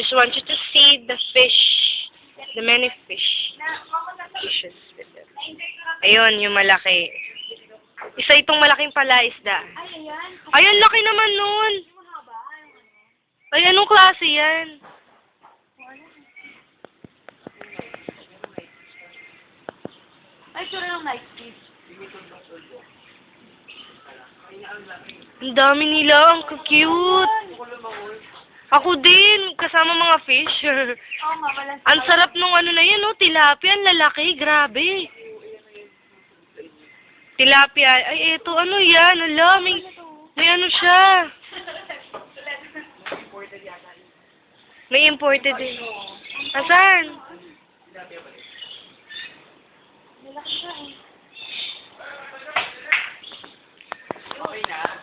just want you to see the fish. The many fishes with them. Ayun, yung malaki. Isa itong malaking palaisda. Ay, ang laki naman nun. Ay, anong klase yan? Ay, ito rin ang night fish. Ang dami nila, ang cute. Ako din, kasama mga fish. Oo nga, walang Ang sarap nung ano na yun, oh, tilapia, ang lalaki, grabe. Tilapia, ay eto, ano yan, ala, may ano siya. May imported din. Asan? Malaki siya eh. Okay na.